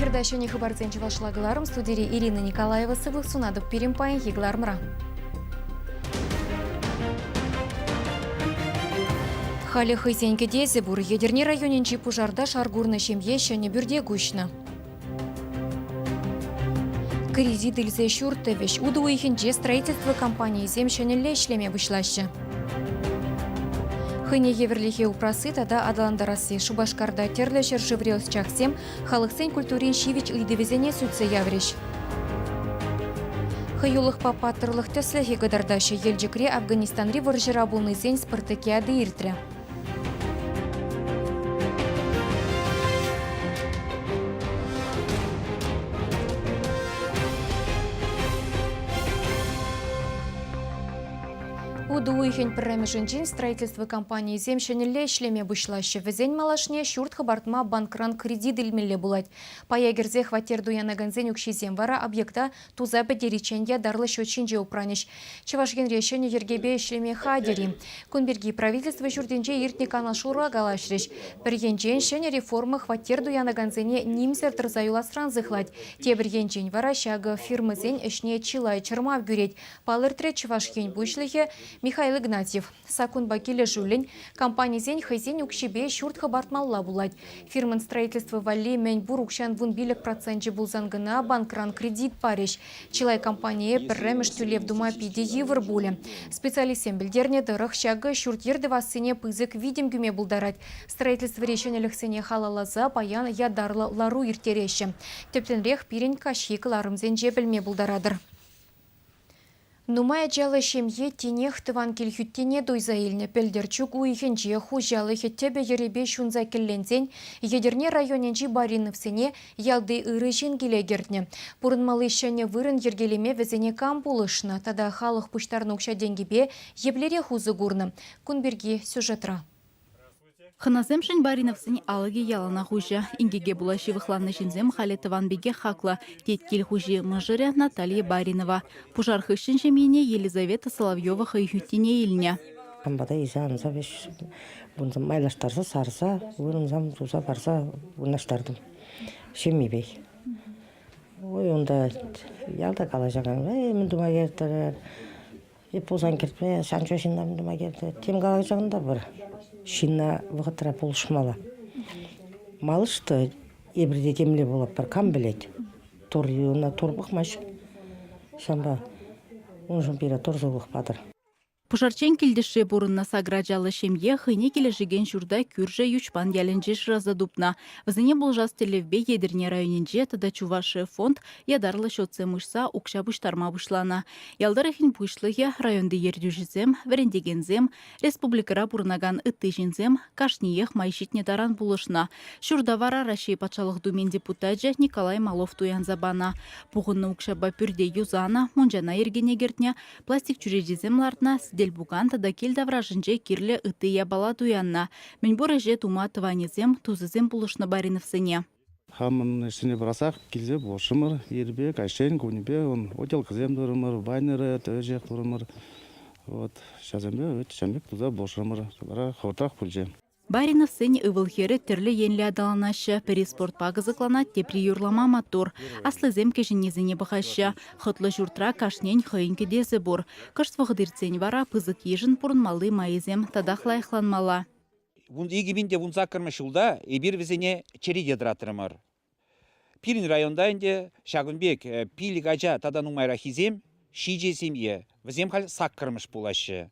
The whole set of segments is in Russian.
Эфирда еще не хабарцен чевашлагаларым, студии Ирина Николаева сывых сунадып перемпайын хиглармра. Халі хызенькі дезе бұр едерне районенчі пужарда шаргурны шемье шәне бүрде гүшні. Кредит илзе шүрті веш уды уйхенже строительство компании зем шәнелі ішлеме бұшлашы. Хыне еверлихе упрасы тада адаландарасы Шубашкарда терлі шыржыврелс чаксем халықсен культурин шивич үйдевезене сүтсе явреш. Хыюлық папаттырлық төсліхе гадардашы елжікре Афганистанри варжыра болны зен спартакиады иртірі. Удуйхен піррәмішінчен строительство компании земшенелі ішлеме бұшлашы. Візен малашне шүрт хабартма банкран кредит ilмелі бұлад. Паягерзе хватер дуянаганзен үкшезен вара объекта туза бәдереченде дарлы шөтшінже упраныш. Чевашген решение ергебе ішлеме хадери. Күнберги правительство жүрденже иртне канашура галашреш. Біргенжен шәне реформы хватер дуянаганзене нимсер тұрзаюласран зықлад. Тебіргенжен вара шағы фирмызен ішне чилай чырмав гүрет. Палыртре Чевашген бұшлығы Михаил Игнатьев. Сакун бакиле жулень компания зень хайзень укшебе шурт хабартмалла булать. Фирман строительство валли мень бурукшан вун билек процентче булзангына банкран кредит пареш. Чилай компания перремеш тюлев дума пиде евр буле. Специалистен бельдерне дырых шагы шурт ерды вассыне пызык видим гюме булдарать. Строительство решенелых сене халалаза паян ядарлы лару иртереші. Тептенрех пирень кашик ларымзен жебелме булдарадыр. Нумая жалы шемье тенех тыван келхюттене дойзаилне пелдерчук уйхенче хужалы хеттебе еребе шунза келлензен едерне районенчи бариновсене ялды ырыжин келегердне. Пурынмалы шәне вырын ергелеме везене кампулышна, тада халық пуштарны укша денгебе еблере хузы гурны. Кунберги сюжетра. Хыназемшін бариновсын алыге ялана хужа. Ингеге булаши выхланны жинзем халетыван беге хакла. Теткел хужи мыжыря Наталья Баринова. Пужар хышын жемине Елизавета Соловьева хайхютине илня. Камбада изанза беш бунзам майлаштарса сарса, вырынзам туза барса унаштардым. Шеммебей. Ой, онда ялда кала жаган. Мен дума кердер. Пузан кертпе, шанчо шиндам дума кердер. Тем кала жаганда бір. Шинна вғытыра болшымала. Малышты ебірде темле болып бір кам білет. Тур бұқмаш. Шамба, он жымпира тур зұлық бадыр. Пушарчен келдіші бұрынна саграджалы шемье хыне кележіген жүрда күржі ючпан яленже шыраза дупна. Візіне бұл жас телевбе едірне районенже тада чувашы фонд ядарлы шотсы мұшса укша бұштарма бұшлана. Ялдарыхин бұшлығы районды ердюжізем, вәрендегензем, республикара бұрынаган үтті жінзем, кашниех майшитне таран бұлышна. Шурдавара Рашей патшалық думен депутаджа Николай Малов туянзабана. Бұғынны укшаба пүрде юзана, мұнжана ергенегертне, пластик чүрежізем лартна, Дель буган тада келда вражынже кирле ытыя бала дуянна. Мен бұрыже тума тыванезем, тузызем бұлышны бариновсыне. Хамын ішіне бірасақ келзе болшымыр, ербе, кайшен, көнебе, он отел қызем дұрымыр, байныры, төжек дұрымыр. Шазембе, шамбек туза болшымыр, бара қортақ пүлже. Баринов сыне ывылхері түрлі енлі адаланашы, переспорт пағызықлана тепли юрлама мотор. Аслызем кешінезіне бұқашы. Құтлы жұртра кашнен хыйынке дезі бұр. Кышсвығыдырцен вара пызық ежін пұрынмалы майызем тадақлайықланмала. Бұн егібінде бұн закырмыш ұлда ебір візіне череде дыратырымыр. Пирин райондайынде Шагынбек пилік ажа таданың майра хизем, шиже семье, візем хал саққырмыш бұлашы.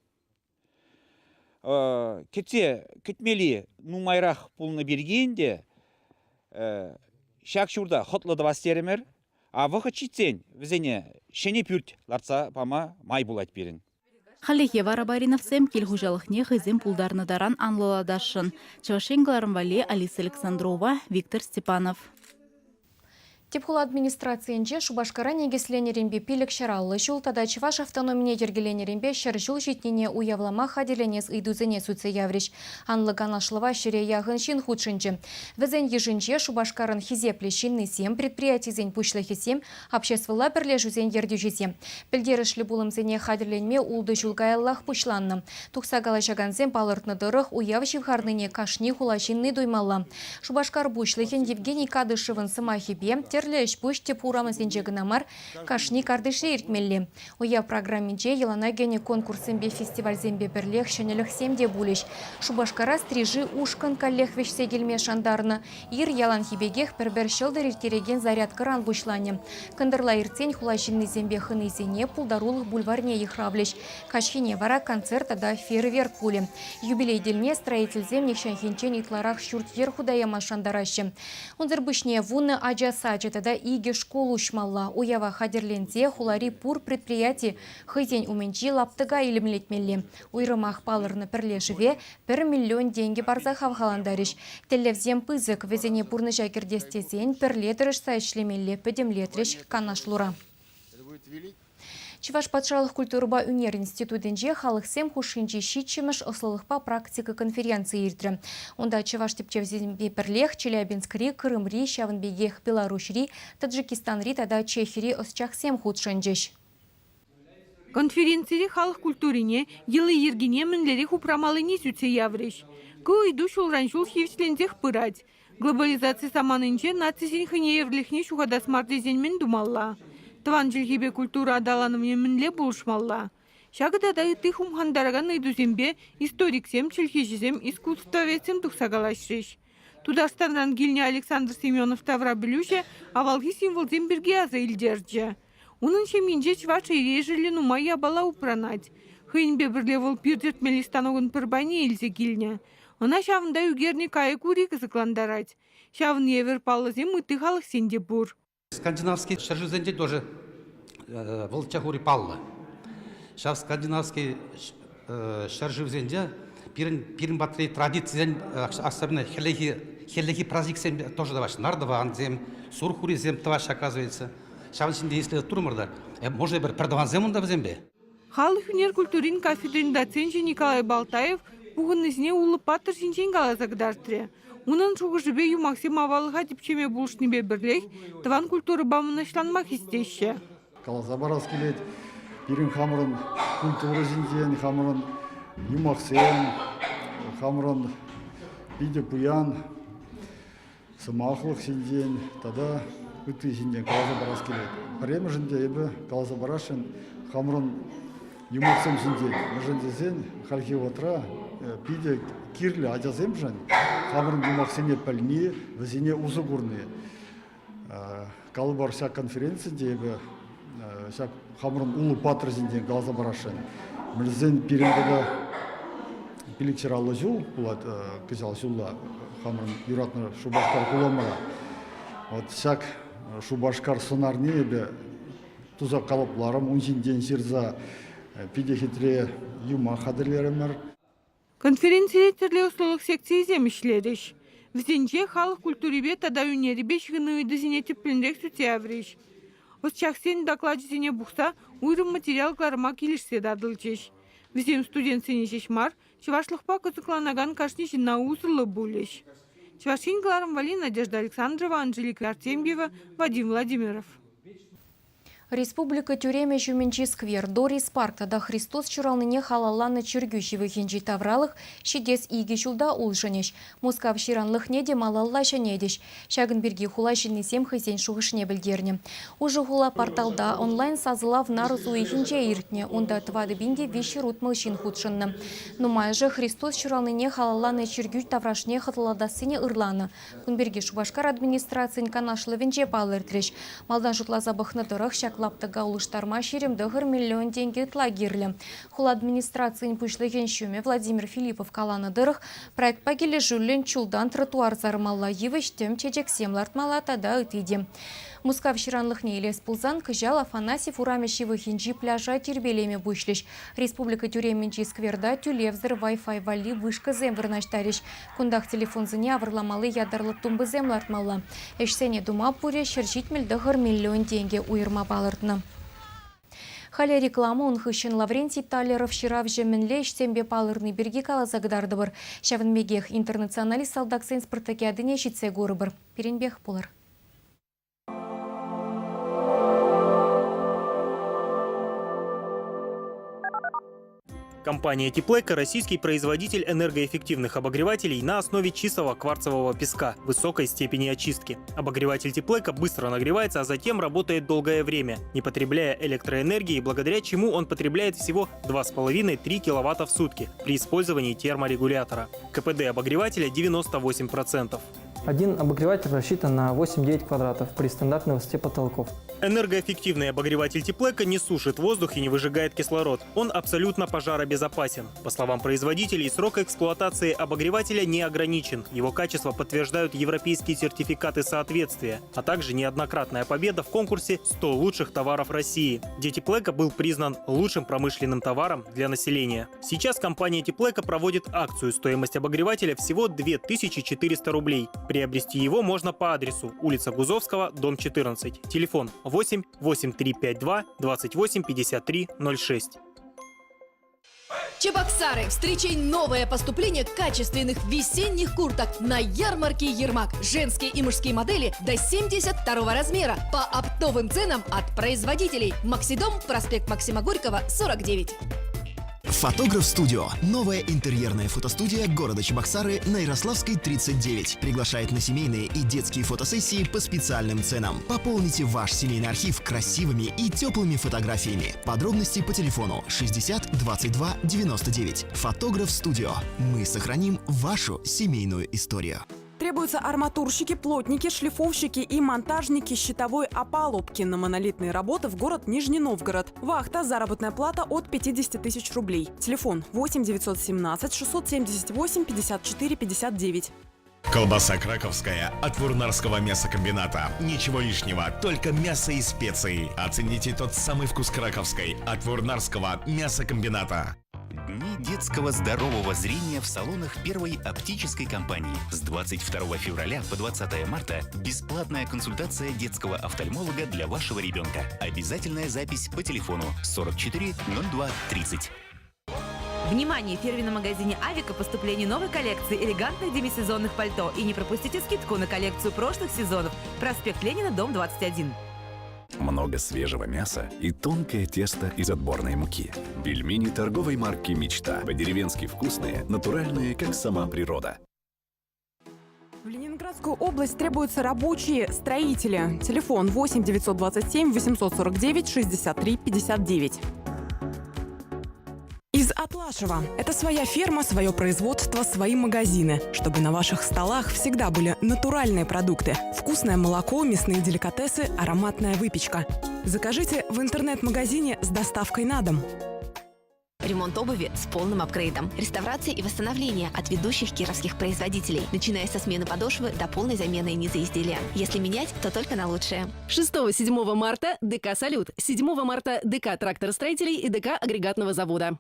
Кетсе кетмели нумайрақ пулны бергенде шак шурда хотлыды бастеремер, а вақыт читсен візене шене пүрт ларца пама май булать берін. Халехе вара бариновсем келхужалықне хызем пулдарны даран анлыладашын. Чавашенгаларым вале Алиса Александрова, Виктор Степанов. Тепхула администрациянче Шубашкара негесленеринбе пилік шараллы жул, тада Чуваш автономине дергеленеринбе шыр жул жетнене уявлама хаделенес ыйдузене суце явриш. Анлыган ашлыва шыре яғын шин худшынчы. Візен ежінче Шубашкарын хизепле шинны сем, предприятизен пушлы хисем, обществыла бірлежузен ердюжесем. Пілдерішлі булымзене хаделенме улды жулгайаллах пушланны. Тухсагала жаганзен палыртны дырых уяв живгарныне кашни хулашинны доймалла. Шубашкар бушлыхен Евгений Кадышевын сымахибе, терлеш пусть пурамызенче гынамар кашни кардышле иртмелли. Уя программинче елана гене конкурсембе фестивальзембе бірлех шөнелік семде булеш. Шубашкара стрижи ушкан каллех вешсе келме шандарны. Ир ялан хибегех пербер шылдыр иртереген заряд кыран бушлане. Кындырла иртсен хулашинны зембе хынызене пулдарулых бульварне ихравлеш. Кашхине вара концерта да фейерверк пуле. Юбилей дельне строительзем нехшанхинчен итларах шуртьер худаяма шандараще. Унзырбышне вуны аджа сачы тада иге школу ушмалла. Уява хадерлензе хулари пур предприятий хызень уменчи лаптыга илемлетмелли. Уйрымах палырны пірлешіве 1 миллион деньги барза хавхаландариш. Телевзем пызык везене пурны жакердестезен пірлетіріш сайшлемелли пөдемлетріш канашлура. Чуваш патшалық культурба унер институтынже халықсем хушинчи щитчемеш ослылықпа практика конференции иртрі. Онда Чуваш тепчевзембе бірлех, Челябинскри, Крымри, Шавынбегех, Беларусьри, Таджикистанри, тада Чехири осчахсем худшынчеш. Конференции халық культурине елы ергене мінлері хупрамалыне сүтсе явреш. Кы иду шулраншул хивчлензех пырать. Глобализация саманынче нацисен хыне еврлихне шухадас мардезен мен думалла. Тван жылхибе культура адаланымне мінле булышмалла. Шагыда да ытых умхандараган идузембе историксем, чилхижизем, искусствоведсем тухсагалашреш. Тудастанран гильне Александр Семенов тавра білюше, авалги символзем бірге аза илдерджі. Унын шеминже Чуваш ережелі нумай ябала упранать. Хыйнбе бірле вол пирдертмели станогын пырбайне илзе гильне. Она шавында үгерне кайы кури кызыкландарать. Шавын евер палызем ыты халық сенде бур. Скандинавский шаржузенде тоже волчагури паллы. Сейчас скандинавский шаржузенде пирин батрей традициен особенно хеллехи праздниксем тоже даваш. Нардова анзем, сурхуризем таваш оказывается. Сейчас если турмарда, можно бір продаванзем он да взембе. Халық өнер культурин кафедринда ценчи Николай Балтаев буғынызіне улы паттыр шинчен қалазагдартыры. Унын шуғышыбе юмаксим авалыға тепчеме бұлшыныбе бірлех, тван культуры бамынашланмақ істеші. Қалазабарас келет, бірін хамырын культуры жінден, хамырын юмаксем, хамырын биде пуян, сымақылық жінден, тада үтті жінден қалазабарас келет. Премі жінде ебі қалазабарашын хамырын юмаксем жінден. Жіндезен халхи отра, биде кирлі ажазем жын. Хамырын юмаксене пәліне, візіне ұзы көріне. Қалыбар шақ конференция дейбі, шақ хамырын ұлы патыр зінден қалаза барашын. Мүлізен перендегі пилікшералы жыл, күзал жылла хамырын юратны Шубашкар құламыра. Шақ Шубашкар сынарне ебі тұза қалыпларым, ұншінден сирза пидехитре юма қадырлерімір. Конференция терле условых секции земишлериш. Взенче халық культурибе тада үнерибе шғыны үйдізіне тепленрек сүте авриш. Осчақсен докладжизіне бұқса, уйрым материал кларыма келішсе дадылчеш. Взем студент сенешешмар, Чувашлықпа кызыкланаган кашни жина узылы булеш. Чувашин кларым вали Надежда Александрова, Анжелика Артемьева, Вадим Владимиров. Республика тюреме жуменчи сквер Дорис парк тада Христос чуралныне халалланы чүргүшевы хенжи тавралых шидес иги шулда улшынеш. Москав ширанлых неде малалла шанедеш. Шагын бірге хулашыны сем хызен шуғышне білдерне. Уже хула порталда онлайн сазылав нарызу ихинче иртне. Онда твады бинде вещи рутмылшин худшынны. Нумай же Христос чуралныне халалланы чүргүш таврашне хатыладасыне ырланы. Күн бірге Шубашкар администрациян канашлы венче палыртреш. Малдан жұтлаза бұхны дырық лаптыга улыштарма шеремдығыр миллион тенге тлагерлі. Хул администрациян пүшлеген шуме Владимир Филиппов каланыдырық проект пагелі жүлін чулдан тротуар зармалла евіштім чечек семлартмала тада үтейді. Мускав ширанлыхне елес пулзан кыжал Афанасьев урамешевы хинжи пляжа тербелеме бұшлеш. Республика тюременчи скверда тюлевзір Wi-Fi вали вышка земвырнаштариш. Кундах телефон зыне авырламалы ядарлы тумбы землартмалла. Эшсене дума пуре шерчитмелдығыр миллион тенге уйырма балыртны. Халя реклама он хыщен Лаврентий Талеров ширав жеменле штембе палырны берги калазагдарды бір. Шавынмегех интернационалист салдаксен спартакиадыне житсе горы бір. Перенбех полар. Компания Теплека – российский производитель энергоэффективных обогревателей на основе чистого кварцевого песка высокой степени очистки. Обогреватель Теплека быстро нагревается, а затем работает долгое время, не потребляя электроэнергии, благодаря чему он потребляет всего 2,5-3 кВт в сутки при использовании терморегулятора. КПД обогревателя 98%. Один обогреватель рассчитан на 8-9 квадратов при стандартной высоте потолков. Энергоэффективный обогреватель Теплека не сушит воздух и не выжигает кислород. Он абсолютно пожаробезопасен. По словам производителей, срок эксплуатации обогревателя не ограничен. Его качество подтверждают европейские сертификаты соответствия, а также неоднократная победа в конкурсе «100 лучших товаров России», где Теплека был признан лучшим промышленным товаром для населения. Сейчас компания Теплека проводит акцию. Стоимость обогревателя всего 2400 рублей. Приобрести его можно по адресу: улица Гузовского, дом 14. Телефон 8 8352 28 53 06. Чебоксары, встречай новое поступление качественных весенних курток на ярмарке Ермак. Женские и мужские модели до 72 размера по оптовым ценам от производителей. Максидом, проспект Максима Горького, 49. Фотограф Студио. Новая интерьерная фотостудия города Чебоксары на Ярославской 39. Приглашает на семейные и детские фотосессии по специальным ценам. Пополните ваш семейный архив красивыми и теплыми фотографиями. Подробности по телефону 60 22 99. Фотограф Студио. Мы сохраним вашу семейную историю. Требуются арматурщики, плотники, шлифовщики и монтажники щитовой опалубки на монолитные работы в город Нижний Новгород. Вахта, заработная плата от 50 тысяч рублей. Телефон 8 917 678 54 59. Колбаса краковская от Вурнарского мясокомбината. Ничего лишнего, только мясо и специи. Оцените тот самый вкус краковской от Вурнарского мясокомбината. Дни детского здорового зрения в салонах первой оптической компании. С 22 февраля по 20 марта бесплатная консультация детского офтальмолога для вашего ребенка. Обязательная запись по телефону 44 02 30. Внимание! В фирменном магазине «Авика» поступление новой коллекции элегантных демисезонных пальто. И не пропустите скидку на коллекцию прошлых сезонов. Проспект Ленина, дом 21. Много свежего мяса и тонкое тесто из отборной муки. Пельмени торговой марки «Мечта». По-деревенски вкусные, натуральные, как сама природа. В Ленинградскую область требуются рабочие строители. Телефон 8 927 849 63 59. Из Атлашева. Это своя ферма, свое производство, свои магазины. Чтобы на ваших столах всегда были натуральные продукты. Вкусное молоко, мясные деликатесы, ароматная выпечка. Закажите в интернет-магазине с доставкой на дом. Ремонт обуви с полным апгрейдом. Реставрация и восстановление от ведущих кировских производителей. Начиная со смены подошвы до полной замены низа изделия. Если менять, то только на лучшее. 6-7 марта ДК «Салют». 7 марта ДК «Тракторостроителей» и ДК «Агрегатного завода».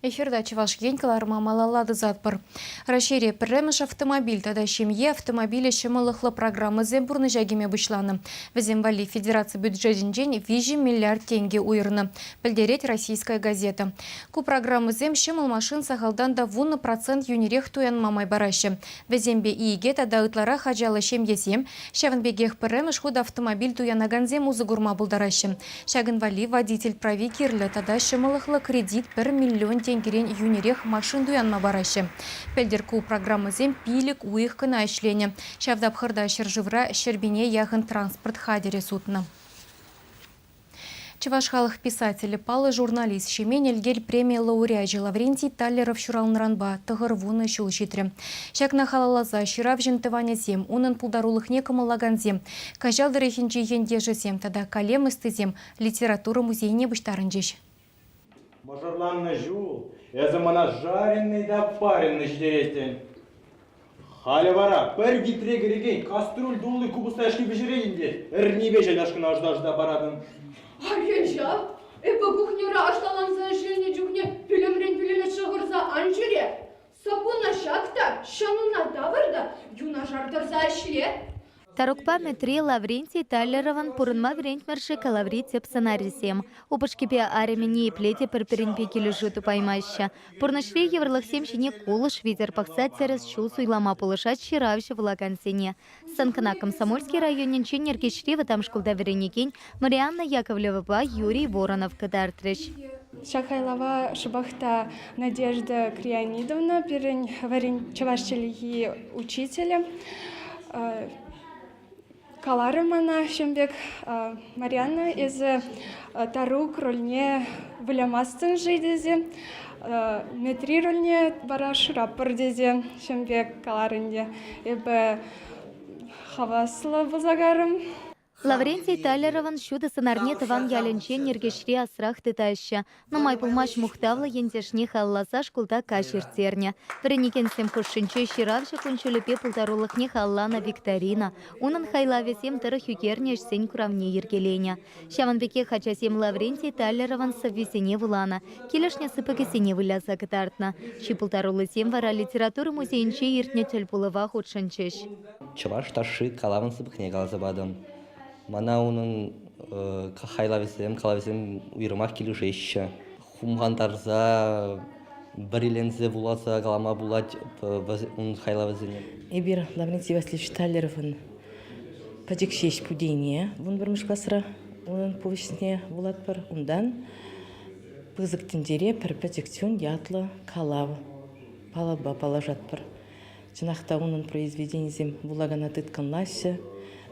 Эфирда чеваш генькаларма малалады затпыр. Расшире пірреміш автомобиль, тада шемье автомобиле шемылықлы программы зембурны жагеме бұшланы. Віземвали Федерация бюджетін жен 5 миллиард тенге уйырны. Білдерет российская газета. Ку программы зем шемыл машин сағалдан да 1% юнерех туян мамай барашы. Візембе иеге тада ытлара хажалы шемьесем, шавынбегех пірреміш худ автомобиль туянаган зем узы гурма бұлдарашы. Шагынвали водитель прави кирлі, тада шемылықлы кредит 1 миллион тенге. Юнерех машин дуянма барашы. Пельдерку программы зем пилік уих кына ішлене. Шавдабхырда шыржывра шербине яғын транспорт хадере сутны. Чуваш халық писателі палы журналист шемен елгел премия лауреажы Лаврентий Таллеров шуралнранба тығыр вуны шул шитрі. Шакна халалаза ширав жентываня зем, унын пулдарулых некамалаган зем. Кажалдыры хинчиген ежі зем, тада калем зем, литература музейне бұштарын жеш. Мажорланны жул, мана жареный да паренный ждеретен. Халі бара, бір гитре кереген, кастрюль дулы кубусташки бежерейінде, әрнебе жайлашкын ажда барадын. Аренжа, эпа кухнера ашталанса жіне жүгне пілемрен пілелі шығырза анжыре. Сапуна шакта, шануна давырда, юна жардырза ішле. Тарукпа метри Лаврентий Таллерован пурынма врентмерши калаври теп сценарисем. Упашкипе аремени и плете перперинпе килюжуту поймаща. Пурнашве еврлахсем щене кулыш ветер пахсать церес чул суйлама полышать щиравща в лакансене. Санкана Комсомольский районен ченеркешрева там школда вереникень Марианна Яковлева па Юрий Воронов кадартрыш. Шахайлава шабахта Надежда Крионидовна, перень варень чавашчелихи учителя. Каларымана Шембек Марианна из Тарук рольне вылямастын жейдезе, метри рольне бараш раппордезе Шембек Каларынде, эбе хавасла бузагарым. Лаврентий Таллерован шуды сценарне тыван яленчен нергешре асрах тытаща. Но май пулмаш мухтавла ентешне халласа шкулта кашертерня. Преникенсем хушшинче щиравща кунчулепе пултарулыхне халлана викторина. Унан хайлавесем тырых юкерня сень куравне ергеленя. Шаванбеке хачасем Лаврентий Таллерован соввесене вулана. Келешне сыпакесене выляса кытартна. Ши пултарулысем вара литературы музейнче иртне тельпулыва худшинчеш. Чуваш таши калавын сыпыкне галзабадым. Мана унын хайлавесем, калавесем уйрымах келушеща. Хумгандарза, барилензе буласа, галама булать он хайлавезене. Эбир Лаврентий Васильевич Таллеровын падекшеш пудейне, вон бірміш класыра, onun повестіне булат бар. Ундан пызыктендере пір падектен ятлы калавы, палаба палажат бар. Чынақта onun произведениезем булагана тытканласы,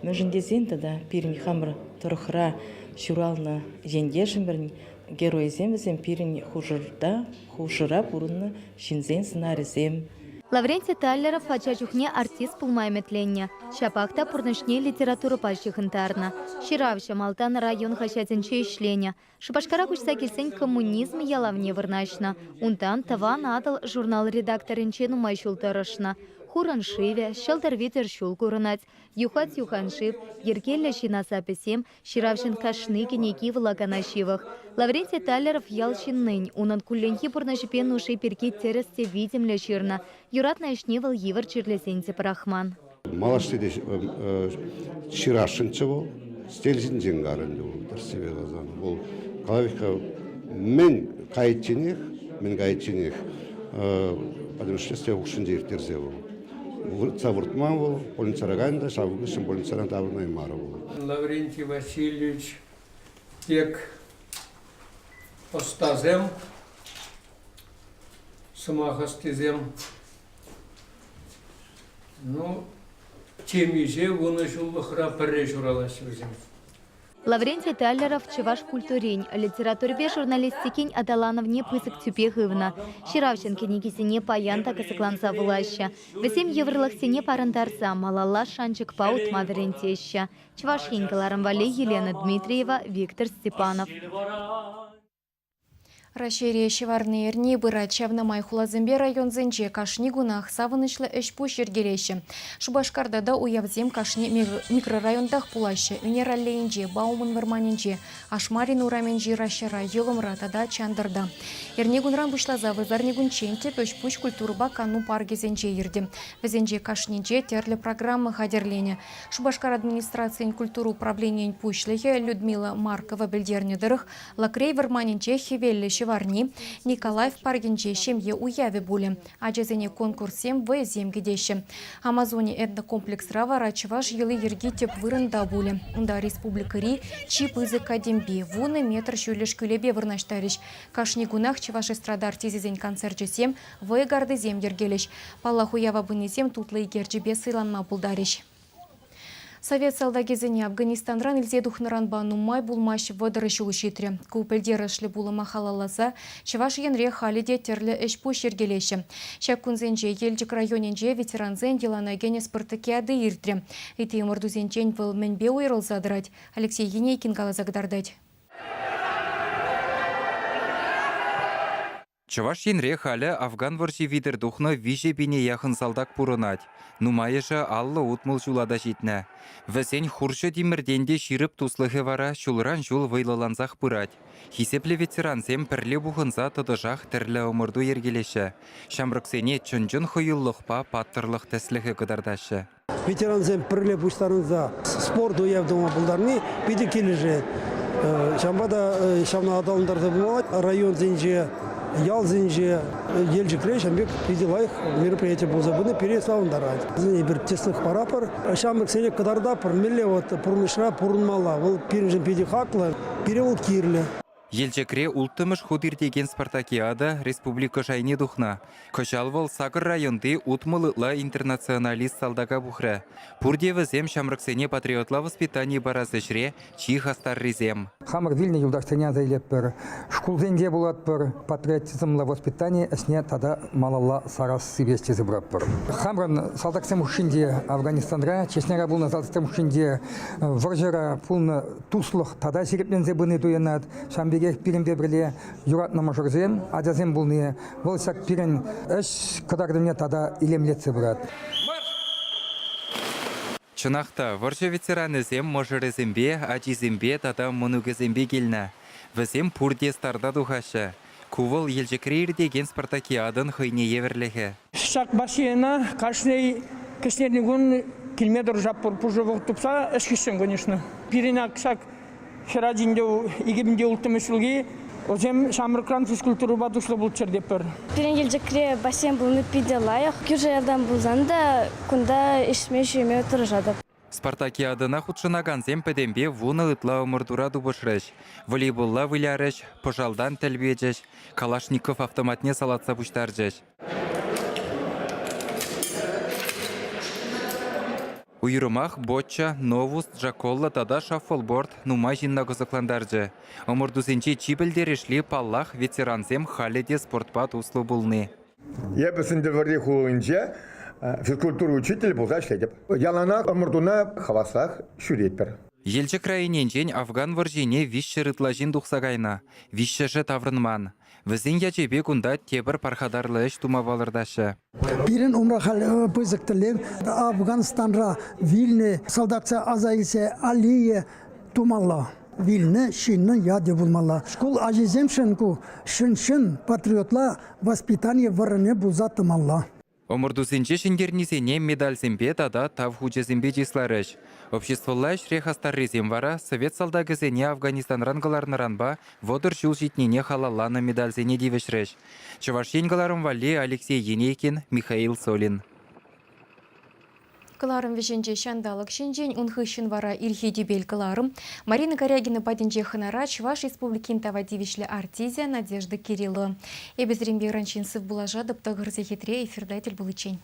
Мәжіндезен да пирин хамыр тұрықыра шурална жендешін бірін геройзем бізем пирин хужыра бұрынны шинзен сценаризем. Лаврентий Таллеров хачачухне артист пулмайметленне. Шапакта пурнышне литература пальщихынтарна. Ширавща Малтан район хачатинче ишлене. Шупашкара кучса келсен коммунизм ялавне вырнашна. Унтан таван адал журнал редакторинче нумайшултарышна. Хураншиве, шелтер ветер шул курынать, юхат юханшив, еркелля шинасапесем, ширавшин кашны кенеки влаганашивах. Лаврентий Таллеров ялшин нынь, унан кулленхи пурнашипен уши перки тересте видимля ширна, юратна ишневал евар чирлесенте парахман. Малаштеде ширашынчы бол, стелзин женгарынды бол, дұрсебе қазан. Ол қалавика мен қайтченех, потому что сте ушынде ертерзе бол. Цавуртман был, полинцараганда, шавгышын полинцараганда авырнай мара был. Лаврентий Васильевич тек остазем, самахастезем. Ну, темиже вуны жуллыхра пірре жураласы өзем. Лаврентий Таллеров чеваш культурень, литературбе журналистикень адалановне пысык тюпехывна. Ширавченки никисене паянта касыкланса влаща. Весем еврлахсене парандарса, малала шанчик паут маверентеща. Чеваш хенькаларам вале Елена Дмитриева, Виктор Степанов. Рашерия шеварны эрни быра чавнамай хулазымбе районзенче кашни гунах савынышлы эшпу шергелеші. Шубашкарда да уявзем кашни микрорайондах пулашы. Үнераллейнже, Баумын варманенче, Ашмарин ураменжи рашера, елымра тада чандырда. Эрни гунран бушлаза вызарни гунченте пөшпуш культурба кану паргезенче ерді. Везенче кашнинче терлі программы хадерлене. Шубашкар администрациян культуру управлениен пушлихе Людмила Маркова бельдернедырых, Лакрей варманенче хевелле Шеварни, Николаев паргенче шемье уяве буле. Аджезене конкурсем в земгедеше. Амазоне этнокомплекс равара чеваш елы ерги теп вырында буле. Да республикари чип языка демби. Вуны метр шүлеш күлебе вырнаштариш. Кашни гунах чеваш эстрадар тезезен концертчесем в гарды зем ергелеш. Паллах уява бынесем тутлы герджебе сыйланма булдариш. Совет салдагезене Афганистанран илзе духнаранба нумай булмаш вадыры шулышитре. Купелдер эшлі булыма халаласа, чываш енре халиде терлі эшпу шергелеші. Шак күнзенже елжік районенже ветеранзен делана гене спартакиады иртре. Ити мордузенчен был менбе уйрыл задырать. Алексей Енейкин галазагдардать. Чаваш енре халі Афган варши видер духны виже бине яхын салдак пурынать. Нумайышы аллы утмыл жулада житне. Вәсен хуршы димірденде ширіп туслығы вара шулран жул вайлаланзақ пырать. Хисеплі ветеранзем пірлі бұғынза тұдыжақ тірлі омырду ергелеші. Шамрықсене чүнжін хойыллықпа паттырлық тәслігі қыдардашы. Ветеранзем пірлі бұштарынза спорт уявдыма бұлдарны биді келіже. Шамбада шамна адалындарды бұлат, район зенже, ял зенже, елжікре, шамбек виделайық мероприятие бұл забыны переслауындарад. Зіне бір теслық парапыр, шамбек сене қыдарда пыр, меле пұрнышыра пұрынмала, ол перінжен педе хақлы, пере ол кирлі. Елжекре ултымыш худир деген спартакиада республика жайне духна. Кошалвал Сагыр районды утмылыла интернационалист салдага бухра. Пурдевы зем шамрыксене патриотла воспитание баразышре, чих астарризем. Хамыр вильне юлдахтыня зайлеп бір. Шкулзенде булат бір патриотизмла воспитание, әсне тада малалла сарас сибесте зыбрап бір. Хамрын салдаксем ушинде Афганистанра, чеснера булна салдаксем ушинде варжера пулны туслых, тада сирепнен зебыны дуянат, шамбеге пиренде бірле юратна мажорзем, адязем булны, волсак пирен әш кадардыне тада илемлетсе брат. Чынақта, варжа ветеранызем мажорызембе, аджизембе тада мұнугызембе келна. Візем пурде старда духашы. Кувыл елжекрейр деген спартакиадын хыйне еверлігі. Шак бассейна, кашней киснернигун килметр жаппыр пужевок тупса, эшкишен, конечно. Пиренак шак Шарадинде игибинде ултымышылги, озем шамрыкран физкультуру бадушлы бұл чердепір. Пирен елжекре бассейн бұлны пиде лайық. Күжі елдан бұлзанда, күнда ішме жеме тұржады. Спартакиадына худшынаган зем пәдембе вуны ытла омырдура дубышрыш. Волейболла вылярыш, пожалдан тәлбеджеш, Калашников автоматне салатса бұштаржеш. Уйрымах, Боча, Новус, Джаколла, тада шаффлборд, нумай жинна кызыкландаржы. Омырдузенче чибілдерешли паллах ветеранзем халеде спортпат услу булны. Я бісінде варриху инже физкультуру учитель бұлда шледеп. Ялана омырдуна хавасах шүретпір. Елчі крайыненжен Афган варжине вишші рытлажин дұқсағайна, вишші таврынман. Візін ячебе күнда тебір пархадарлы әш тумавалырдашы. Бірін умрахал пызықтылем Афганистанра Вильне солдатса азайлсе алие тумалла. Вильне шинны яде булмалла. Школ ажиземшенку шын патриотла воспитание варыне булзатымалла. Омырдусенче шиндернисене медальзембе тада тавхуджезембе жисларыш. Обществолла шрехастарризем вара Совет салдагызене Афганистан рангаларныранба водыр жул житнене халалланы медальзене дивешреш. Чуваш енгаларым вали Алексей Енейкин, Михаил Солин. Кыларым вешенже шандалық шенжен унхышын вара ирхедебел кыларым. Марина Корягина паденже хынара Чуваш республикин тавадивишлі артизия Надежда Кириллова. Эбезрембе ранчинсып булажадып тағырзе хетре эфирдатель булычень.